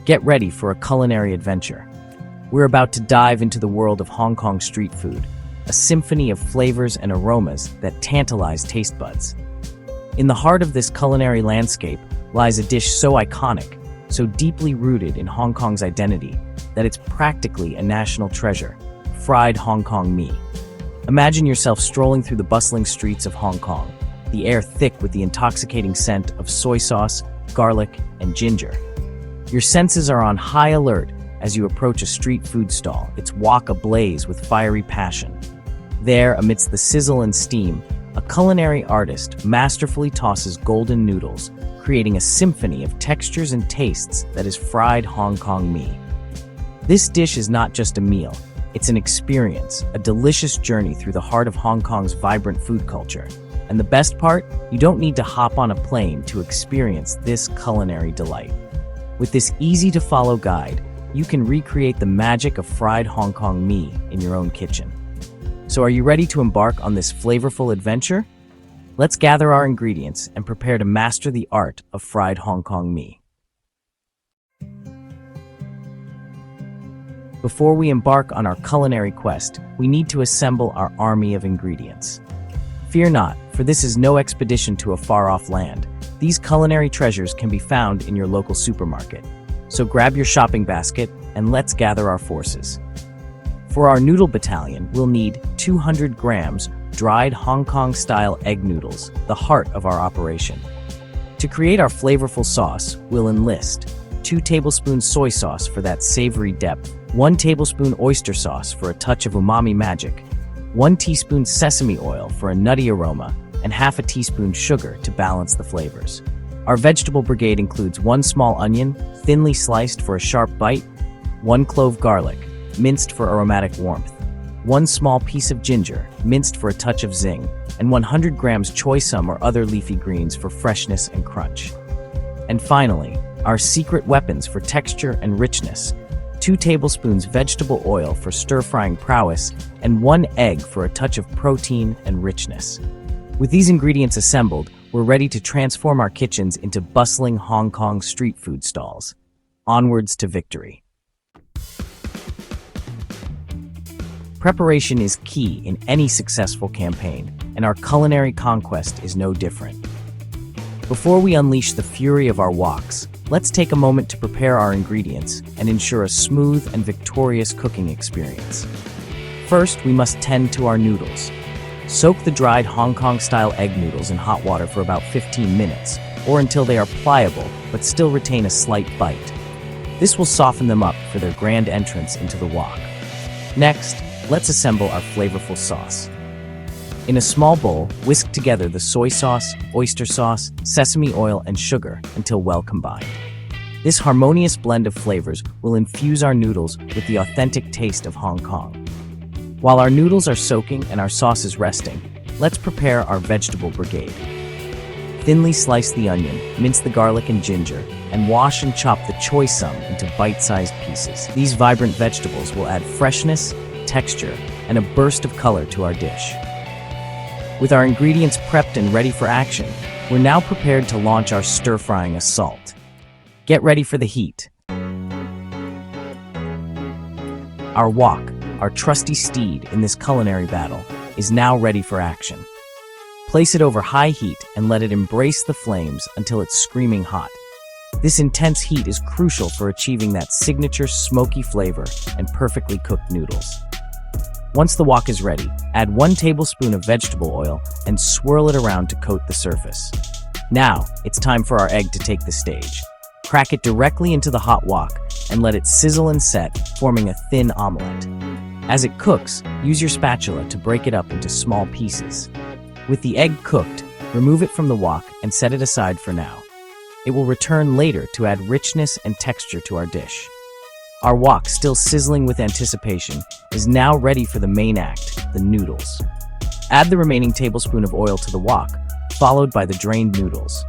Get ready for a culinary adventure. We're about to dive into the world of Hong Kong street food, a symphony of flavors and aromas that tantalize taste buds. In the heart of this culinary landscape lies a dish so iconic, so deeply rooted in Hong Kong's identity, that it's practically a national treasure: Fried Hong Kong Mee. Imagine yourself strolling through the bustling streets of Hong Kong, the air thick with the intoxicating scent of soy sauce, garlic, and ginger. Your senses are on high alert as you approach a street food stall, its wok ablaze with fiery passion. There, amidst the sizzle and steam, a culinary artist masterfully tosses golden noodles, creating a symphony of textures and tastes that is Fried Hong Kong Mee. This dish is not just a meal, it's an experience, a delicious journey through the heart of Hong Kong's vibrant food culture. And the best part, you don't need to hop on a plane to experience this culinary delight. With this easy-to-follow guide, you can recreate the magic of Fried Hong Kong Mee in your own kitchen. So are you ready to embark on this flavorful adventure? Let's gather our ingredients and prepare to master the art of Fried Hong Kong Mee. Before we embark on our culinary quest, we need to assemble our army of ingredients. Fear not, for this is no expedition to a far-off land. These culinary treasures can be found in your local supermarket. So grab your shopping basket and let's gather our forces. For our noodle battalion, we'll need 200 grams dried Hong Kong-style egg noodles, the heart of our operation. To create our flavorful sauce, we'll enlist 2 tablespoons soy sauce for that savory depth, 1 tablespoon oyster sauce for a touch of umami magic, 1 teaspoon sesame oil for a nutty aroma, and half a teaspoon sugar to balance the flavors. Our vegetable brigade includes 1 small onion, thinly sliced for a sharp bite, 1 clove garlic, minced for aromatic warmth, 1 small piece of ginger, minced for a touch of zing, and 100 grams choy sum or other leafy greens for freshness and crunch. And finally, our secret weapons for texture and richness: 2 tablespoons vegetable oil for stir-frying prowess, and 1 egg for a touch of protein and richness. With these ingredients assembled, we're ready to transform our kitchens into bustling Hong Kong street food stalls. Onwards to victory. Preparation is key in any successful campaign, and our culinary conquest is no different. Before we unleash the fury of our woks, let's take a moment to prepare our ingredients and ensure a smooth and victorious cooking experience. First, we must tend to our noodles. Soak the dried Hong Kong-style egg noodles in hot water for about 15 minutes, or until they are pliable but still retain a slight bite. This will soften them up for their grand entrance into the wok. Next, let's assemble our flavorful sauce. In a small bowl, whisk together the soy sauce, oyster sauce, sesame oil, and sugar until well combined. This harmonious blend of flavors will infuse our noodles with the authentic taste of Hong Kong. While our noodles are soaking and our sauce is resting, let's prepare our vegetable brigade. Thinly slice the onion, mince the garlic and ginger, and wash and chop the choy sum into bite-sized pieces. These vibrant vegetables will add freshness, texture, and a burst of color to our dish. With our ingredients prepped and ready for action, we're now prepared to launch our stir-frying assault. Get ready for the heat. Our wok, our trusty steed in this culinary battle, is now ready for action. Place it over high heat and let it embrace the flames until it's screaming hot. This intense heat is crucial for achieving that signature smoky flavor and perfectly cooked noodles. Once the wok is ready, add 1 tablespoon of vegetable oil and swirl it around to coat the surface. Now, it's time for our egg to take the stage. Crack it directly into the hot wok and let it sizzle and set, forming a thin omelette. As it cooks, use your spatula to break it up into small pieces. With the egg cooked, remove it from the wok and set it aside for now. It will return later to add richness and texture to our dish. Our wok, still sizzling with anticipation, is now ready for the main act, the noodles. Add the remaining tablespoon of oil to the wok, followed by the drained noodles.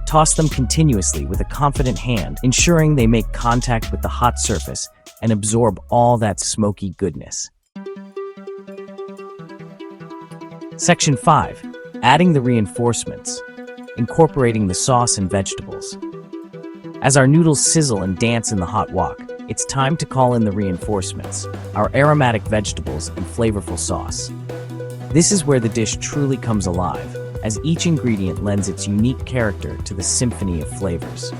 Toss them continuously with a confident hand, ensuring they make contact with the hot surface and absorb all that smoky goodness. Section 5. Adding the reinforcements. Incorporating the sauce and vegetables. As our noodles sizzle and dance in the hot wok, it's time to call in the reinforcements, our aromatic vegetables and flavorful sauce. This is where the dish truly comes alive, as each ingredient lends its unique character to the symphony of flavors.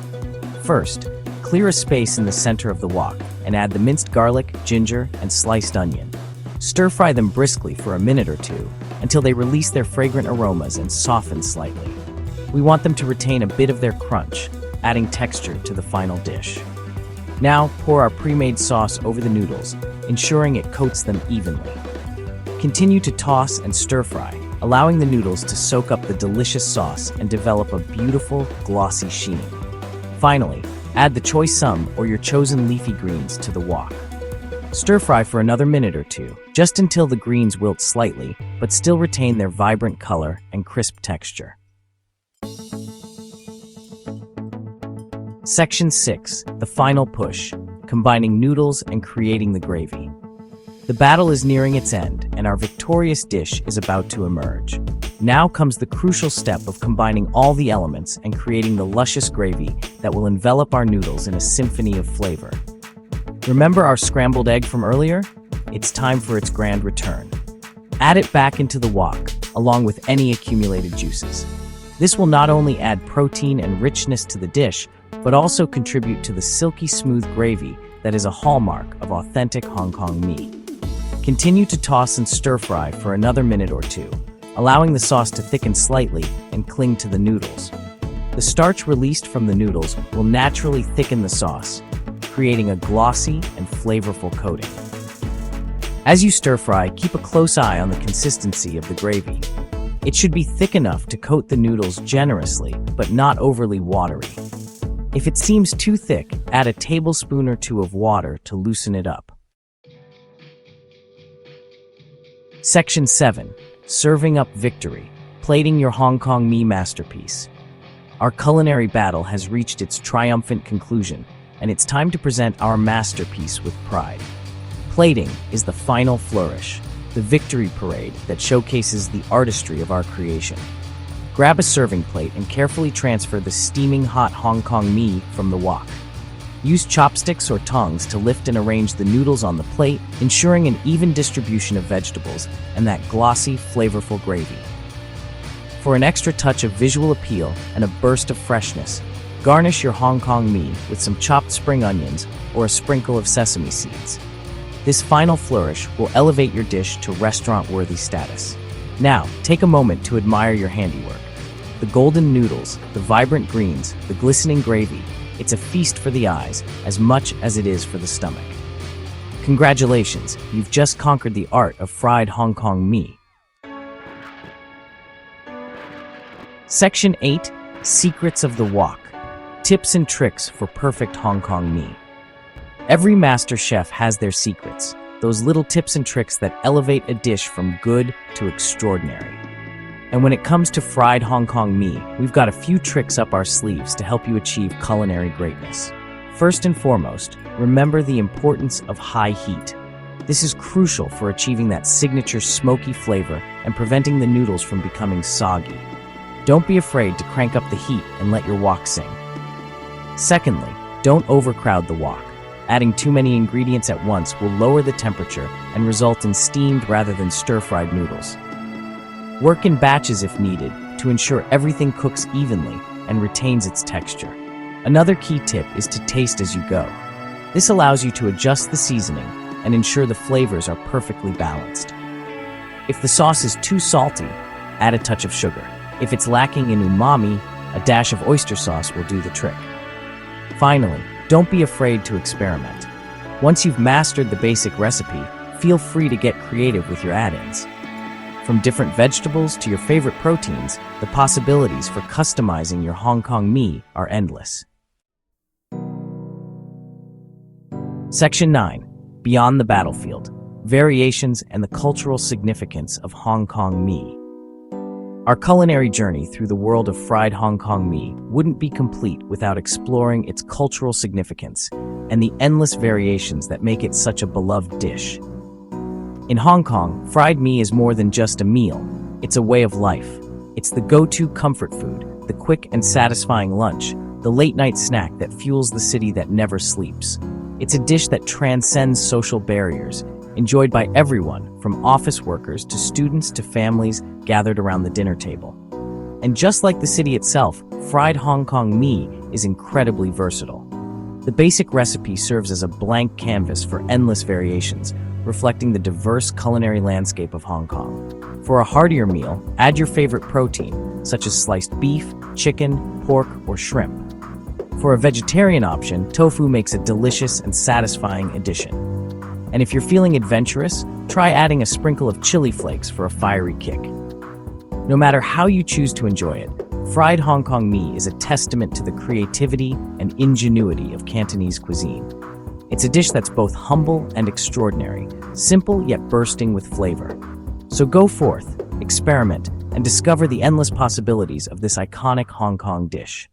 First, clear a space in the center of the wok and add the minced garlic, ginger, and sliced onion. Stir-fry them briskly for a minute or two until they release their fragrant aromas and soften slightly. We want them to retain a bit of their crunch, adding texture to the final dish. Now, pour our pre-made sauce over the noodles, ensuring it coats them evenly. Continue to toss and stir-fry, allowing the noodles to soak up the delicious sauce and develop a beautiful, glossy sheen. Finally, add the choy sum or your chosen leafy greens to the wok. Stir-fry for another minute or two, just until the greens wilt slightly, but still retain their vibrant color and crisp texture. Section 6, the final push, combining noodles and creating the gravy. The battle is nearing its end, and our victorious dish is about to emerge. Now comes the crucial step of combining all the elements and creating the luscious gravy that will envelop our noodles in a symphony of flavor. Remember our scrambled egg from earlier? It's time for its grand return. Add it back into the wok, along with any accumulated juices. This will not only add protein and richness to the dish, but also contribute to the silky smooth gravy that is a hallmark of authentic Hong Kong mee. Continue to toss and stir-fry for another minute or two, allowing the sauce to thicken slightly and cling to the noodles. The starch released from the noodles will naturally thicken the sauce, creating a glossy and flavorful coating. As you stir-fry, keep a close eye on the consistency of the gravy. It should be thick enough to coat the noodles generously, but not overly watery. If it seems too thick, add a tablespoon or two of water to loosen it up. Section 7. Serving up victory. Plating your Hong Kong mee masterpiece. Our culinary battle has reached its triumphant conclusion, and it's time to present our masterpiece with pride. Plating is the final flourish, the victory parade that showcases the artistry of our creation. Grab a serving plate and carefully transfer the steaming hot Hong Kong mee from the wok. Use chopsticks or tongs to lift and arrange the noodles on the plate, ensuring an even distribution of vegetables and that glossy, flavorful gravy. For an extra touch of visual appeal and a burst of freshness, garnish your Hong Kong mee with some chopped spring onions or a sprinkle of sesame seeds. This final flourish will elevate your dish to restaurant-worthy status. Now, take a moment to admire your handiwork. The golden noodles, the vibrant greens, the glistening gravy, it's a feast for the eyes as much as it is for the stomach. Congratulations, you've just conquered the art of fried Hong Kong mee. Section 8, Secrets of the Wok. Tips and tricks for perfect Hong Kong mee. Every master chef has their secrets, those little tips and tricks that elevate a dish from good to extraordinary. And when it comes to fried Hong Kong mee, we've got a few tricks up our sleeves to help you achieve culinary greatness. First and foremost, remember the importance of high heat. This is crucial for achieving that signature smoky flavor and preventing the noodles from becoming soggy. Don't be afraid to crank up the heat and let your wok sing. Secondly, don't overcrowd the wok. Adding too many ingredients at once will lower the temperature and result in steamed rather than stir-fried noodles. Work in batches if needed to ensure everything cooks evenly and retains its texture. Another key tip is to taste as you go. This allows you to adjust the seasoning and ensure the flavors are perfectly balanced. If the sauce is too salty, add a touch of sugar. If it's lacking in umami, a dash of oyster sauce will do the trick. Finally, don't be afraid to experiment. Once you've mastered the basic recipe, feel free to get creative with your add-ins. From different vegetables to your favorite proteins, the possibilities for customizing your Hong Kong mee are endless. Section 9. Beyond the Battlefield. Variations and the cultural significance of Hong Kong mee. Our culinary journey through the world of fried Hong Kong mee wouldn't be complete without exploring its cultural significance and the endless variations that make it such a beloved dish. In Hong Kong, fried mee is more than just a meal. It's a way of life. It's the go-to comfort food, the quick and satisfying lunch, the late-night snack that fuels the city that never sleeps. It's a dish that transcends social barriers, enjoyed by everyone, from office workers to students to families gathered around the dinner table. And just like the city itself, Fried Hong Kong Mee is incredibly versatile. The basic recipe serves as a blank canvas for endless variations, reflecting the diverse culinary landscape of Hong Kong. For a heartier meal, add your favorite protein, such as sliced beef, chicken, pork, or shrimp. For a vegetarian option, tofu makes a delicious and satisfying addition. And if you're feeling adventurous, try adding a sprinkle of chili flakes for a fiery kick. No matter how you choose to enjoy it, Fried Hong Kong Mee is a testament to the creativity and ingenuity of Cantonese cuisine. It's a dish that's both humble and extraordinary, simple yet bursting with flavor. So go forth, experiment, and discover the endless possibilities of this iconic Hong Kong dish.